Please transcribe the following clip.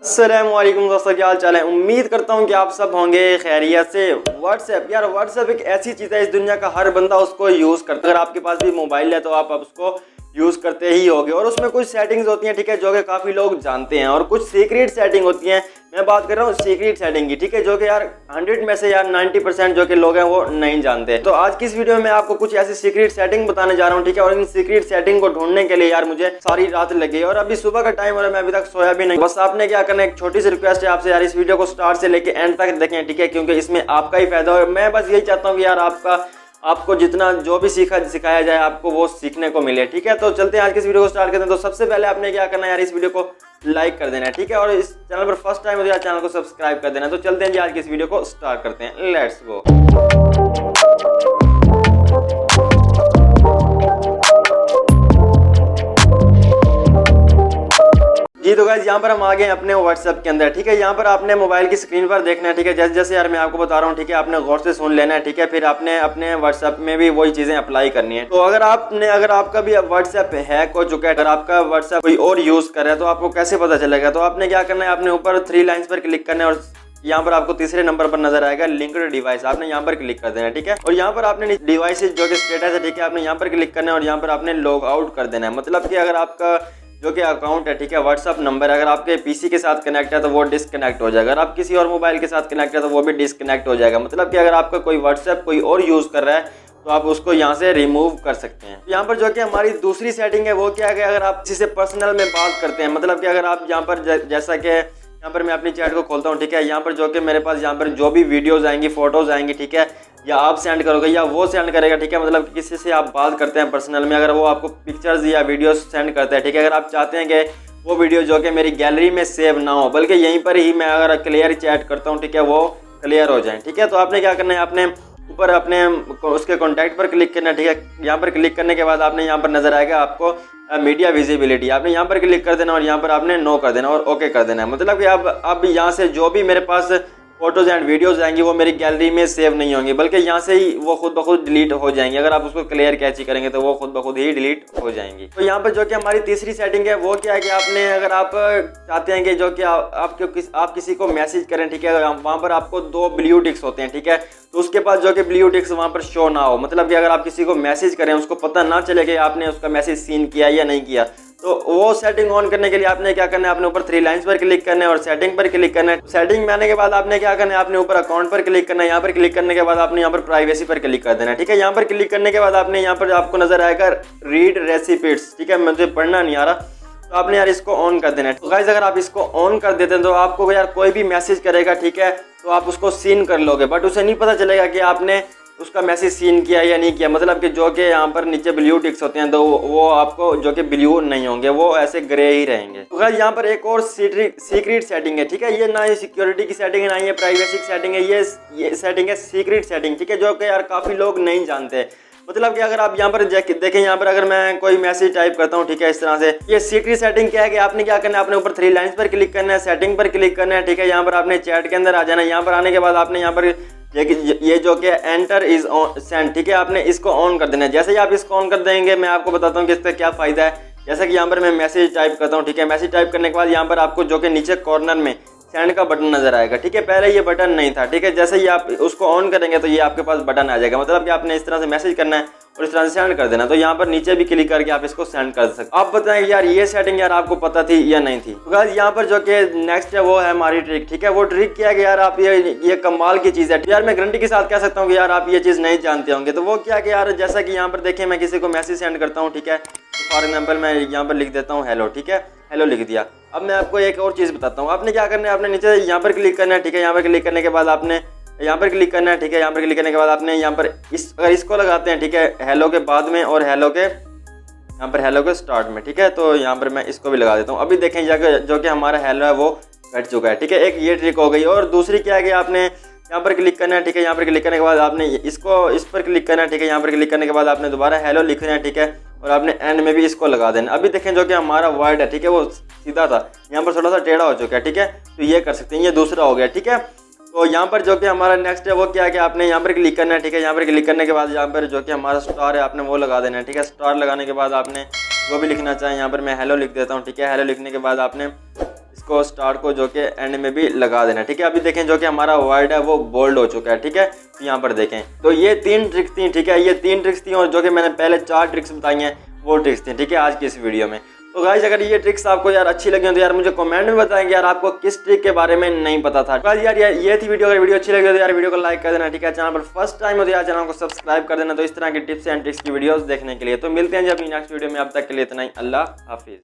अस्सलामुअलैकुम दोस्तों, क्या हाल चाल है। उम्मीद करता हूँ कि आप सब होंगे खैरियत से। व्हाट्सएप एक ऐसी चीज़ है, इस दुनिया का हर बंदा उसको यूज़ करता है। अगर आपके पास भी मोबाइल है तो आप उसको यूज़ करते ही होगे। और उसमें कुछ सेटिंग्स होती हैं, ठीक है, जो कि काफ़ी लोग जानते हैं, और कुछ सीक्रेट सेटिंग होती हैं। मैं बात कर रहा हूँ सीक्रेट सेटिंग की, ठीक है, जो कि यार 100 में से यार 90% जो कि लोग हैं वो नहीं जानते। तो आज की इस वीडियो में आपको कुछ ऐसी सीक्रेट सेटिंग बताने जा रहा हूँ, ठीक है। और इन सीक्रेट सेटिंग को ढूंढने के लिए यार मुझे सारी रात लगी, और अभी सुबह का टाइम और मैं अभी तक सोया भी नहीं। बस आपने क्या करना है, एक छोटी सी रिक्वेस्ट है आपसे यार, इस वीडियो को स्टार्ट से लेके एंड तक देखें, ठीक है, क्योंकि इसमें आपका ही फायदा हो। मैं बस यही चाहता हूँ कि यार आपको जितना जो भी सिखाया जाए आपको वो सीखने को मिले, ठीक है। तो चलते हैं आज की इस वीडियो को स्टार्ट करते हैं। तो सबसे पहले आपने क्या करना है यार, इस वीडियो को लाइक कर देना है, ठीक है, और इस चैनल पर फर्स्ट टाइम हो तो यार चैनल को सब्सक्राइब कर देना है। तो चलते हैं जी आज की इस वीडियो को स्टार्ट करते हैं, लेट्स गो। जी तो गाइस यहाँ पर हम आ गए अपने व्हाट्सएप के अंदर, ठीक है। यहाँ पर आपने मोबाइल की स्क्रीन पर देखना है, ठीक है, जैसे जैसे यार मैं आपको बता रहा हूँ, ठीक है, आपने गौर से सुन लेना है, ठीक है। फिर आपने अपने व्हाट्सएप में भी वही चीजें अप्लाई करनी है। तो अगर आपका भी व्हाट्सएप हैक हो चुका है, अगर आपका व्हाट्सएप कोई और यूज कर रहा है तो आपको कैसे पता चलेगा। तो आपने क्या करना है, आपने ऊपर 3 लाइन्स पर क्लिक करना है, और यहाँ पर आपको तीसरे नंबर पर नजर आएगा लिंक्ड डिवाइस, आपने यहाँ पर क्लिक कर देना है, ठीक है। और यहाँ पर आपने डिवाइस जो कि स्टेटस है, ठीक है, आपने यहाँ पर क्लिक करना है और यहाँ पर आपने लॉग आउट कर देना है। मतलब कि अगर आपका जो कि अकाउंट है, ठीक है, व्हाट्सअप नंबर अगर आपके पीसी के साथ कनेक्ट है तो वो डिस्कनेक्ट हो जाएगा। अगर आप किसी और मोबाइल के साथ कनेक्ट है तो वो भी डिस्कनेक्ट हो जाएगा। मतलब कि अगर आपका कोई व्हाट्सएप कोई और यूज़ कर रहा है तो आप उसको यहाँ से रिमूव कर सकते हैं। यहाँ पर जो कि हमारी दूसरी सेटिंग है वो क्या है कि अगर आप किसी से पर्सनल में बात करते हैं, मतलब कि अगर आप यहाँ पर जैसा कि यहाँ पर मैं अपनी चैट को खोलता हूँ, ठीक है, यहाँ पर जो कि मेरे पास यहाँ पर जो भी वीडियोज आएंगी, फोटोज आएंगी, ठीक है, या आप सेंड करोगे या वो सेंड करेगा, ठीक है। मतलब किसी से आप बात करते हैं पर्सनल में, अगर वो आपको पिक्चर्स या वीडियोस सेंड करते हैं, ठीक है, अगर आप चाहते हैं कि वो वीडियो जो कि मेरी गैलरी में सेव ना हो बल्कि यहीं पर ही मैं अगर क्लियर चैट करता हूँ, ठीक है, वो क्लियर हो जाए, ठीक है। तो आपने क्या करना है, आपने ऊपर अपने उसके कॉन्टैक्ट पर क्लिक करना है, ठीक है। यहाँ पर क्लिक करने के बाद आपने यहाँ पर नजर आएगा आपको मीडिया विजिबिलिटी, आपने यहाँ पर क्लिक कर देना और यहाँ पर आपने नो कर देना और ओके कर देना है। मतलब कि अब यहाँ से जो भी मेरे पास फोटोज एंड वीडियोज आएंगी वो मेरी गैलरी में सेव नहीं होंगी बल्कि यहाँ से ही वो खुद ब खुद डिलीट हो जाएंगी। अगर आप उसको क्लियर कैची करेंगे तो वो खुद ब खुद ही डिलीट हो जाएंगी। तो यहाँ पर जो कि हमारी तीसरी सेटिंग है वो क्या है कि आपने अगर आप चाहते हैं कि जो कि आप किसी को मैसेज करें, ठीक है, वहाँ पर आपको 2 ब्लू टिक्स होते हैं, ठीक है, तो उसके पास जो कि ब्लू टिक्स वहाँ पर शो ना हो। मतलब कि अगर आप किसी को मैसेज करें उसको पता ना चले कि आपने उसका मैसेज सीन किया या नहीं किया, तो वो सेटिंग ऑन करने के लिए आपने क्या करना है, आपने ऊपर 3 लाइन्स पर क्लिक करना है और सेटिंग पर क्लिक करना है। सेटिंग में आने के बाद आपने क्या करना है, आपने ऊपर अकाउंट पर क्लिक करना है। यहाँ पर क्लिक करने के बाद आपने यहाँ पर प्राइवेसी पर क्लिक कर देना है, ठीक है। यहाँ पर क्लिक करने के बाद आपने यहाँ पर आपको नजर आएगा रीड रेसिपीट्स, ठीक है, मुझे पढ़ना नहीं आ रहा, तो आपने यार इसको ऑन कर देना है। तो गाइस अगर आप इसको ऑन कर देते हैं तो आपको यार कोई भी मैसेज करेगा, ठीक है, तो आप उसको सीन कर लोगे, बट उसे नहीं पता चलेगा कि आपने उसका मैसेज सीन किया या नहीं किया। मतलब कि जो कि यहाँ पर नीचे ब्लू टिक्स होते हैं तो वो आपको जो कि ब्लू नहीं होंगे, वो ऐसे ग्रे ही रहेंगे। तो गाइस यहाँ पर एक और सीक्रेट सेटिंग है, ठीक है, ये ना ये सिक्योरिटी की सेटिंग है ना ये प्राइवेसी की सेटिंग है, ये सेटिंग है सीक्रेट सेटिंग, ठीक है, जो कि यार काफ़ी लोग नहीं जानते। मतलब कि अगर आप यहाँ पर देखें, यहाँ पर अगर मैं कोई मैसेज टाइप करता हूँ, ठीक है, इस तरह से, ये सीक्रेट सेटिंग क्या है कि आपने क्या करना है, आपने ऊपर 3 लाइन्स पर क्लिक करना है, सेटिंग पर क्लिक करना है, ठीक है। यहाँ पर आपने चैट के अंदर आ जाना है। यहाँ पर आने के बाद आपने यहाँ पर ये जो कि एंटर इज सेंड, ठीक है, आपने इसको ऑन कर देना है। जैसे ही आप इसको ऑन कर देंगे मैं आपको बताता हूँ कि इसका क्या फायदा है। जैसा कि यहाँ पर मैं मैसेज टाइप करता हूँ, ठीक है, मैसेज टाइप करने के बाद यहाँ पर आपको जो कि नीचे कॉर्नर में सेंड का बटन नजर आएगा, ठीक है, पहले ये बटन नहीं था, ठीक है। जैसे ही आप उसको ऑन करेंगे तो ये आपके पास बटन आ जाएगा। मतलब कि आपने इस तरह से मैसेज करना है और इस तरह से सेंड कर देना। तो यहाँ पर नीचे भी क्लिक करके आप इसको सेंड कर सकते। आप बताएं यार ये सेटिंग यार आपको पता थी या नहीं थी। तो गाइस यहाँ पर जो कि नेक्स्ट है वो है हमारी ट्रिक, ठीक है। वो ट्रिक क्या है कि यार आप ये कमाल की चीज़ है यार, मैं गारंटी के साथ कह सकता हूँ कि यार आप ये चीज़ नहीं जानते होंगे। तो वो क्या कि यार जैसा कि यहाँ पर देखिए मैं किसी को मैसेज सेंड करता हूँ, ठीक है, फॉर एग्जाम्पल मैं यहाँ पर लिख देता हूँ हेलो, ठीक है, हेलो लिख दिया। अब मैं आपको एक और चीज़ बताता हूँ। आपने क्या करना है, आपने नीचे यहाँ पर क्लिक करना है, ठीक है, यहाँ पर क्लिक करने के बाद आपने यहाँ पर क्लिक करना है, ठीक है, यहाँ पर क्लिक करने के बाद आपने यहाँ पर अगर इसको लगाते हैं, ठीक है, हेलो के बाद में और हेलो के यहाँ पर हेलो के स्टार्ट में, ठीक है, तो यहाँ पर मैं इसको भी लगा देता हूँ। अभी देखें जो कि हमारा हेलो है वो कट चुका है, ठीक है, एक ये ट्रिक हो गई। और दूसरी क्या है कि आपने यहाँ पर क्लिक करना है, ठीक है, यहाँ पर क्लिक करने के बाद आपने इस पर क्लिक करना है, ठीक है, यहाँ पर क्लिक करने के बाद आपने दोबारा हेलो लिखना है, ठीक है, और आपने एंड में भी इसको लगा देना। अभी देखें जो कि हमारा वर्ड है, ठीक है, वो सीधा था, यहाँ पर थोड़ा सा टेढ़ा हो चुका है, ठीक है, तो ये कर सकते हैं, ये दूसरा हो गया, ठीक है। तो यहाँ पर जो कि हमारा नेक्स्ट है वो क्या है कि आपने यहाँ पर क्लिक करना है, ठीक है, यहाँ पर क्लिक करने के बाद यहाँ पर जो कि हमारा स्टार है आपने वो लगा देना है, ठीक है। स्टार लगाने के बाद आपने जो भी लिखना चाहें, यहाँ पर मैं हेलो लिख देता हूँ, ठीक है, हेलो लिखने के बाद आपने इसको स्टार को जो कि एंड में भी लगा देना, ठीक है। अभी देखें जो कि हमारा वर्ड है वो बोल्ड हो चुका है, ठीक है। तो यहाँ पर देखें, तो ये 3 ट्रिक्स थी, ठीक है। ये 3 ट्रिक्स थी और जो कि मैंने पहले 4 ट्रिक्स बताई हैं वो ट्रिक्स थी, ठीक है, आज की इस वीडियो में। तो गाइस अगर ये ट्रिक्स आपको यार अच्छी लगी हो तो यार मुझे कमेंट में बताएंगे यार आपको किस ट्रिक के बारे में नहीं पता था। गाइस यार ये थी वीडियो। अगर वीडियो अच्छी लगी हो तो यार वीडियो को लाइक कर देना, ठीक है। चैनल पर फर्स्ट टाइम हो तो यार चैनल को सब्सक्राइब कर देना, तो इस तरह की टिप्स एंड ट्रिक्स की वीडियोस देखने के लिए। तो मिलते हैं जब नेक्स्ट वीडियो में, अब तक के लिए इतना ही। अल्लाह हाफिज।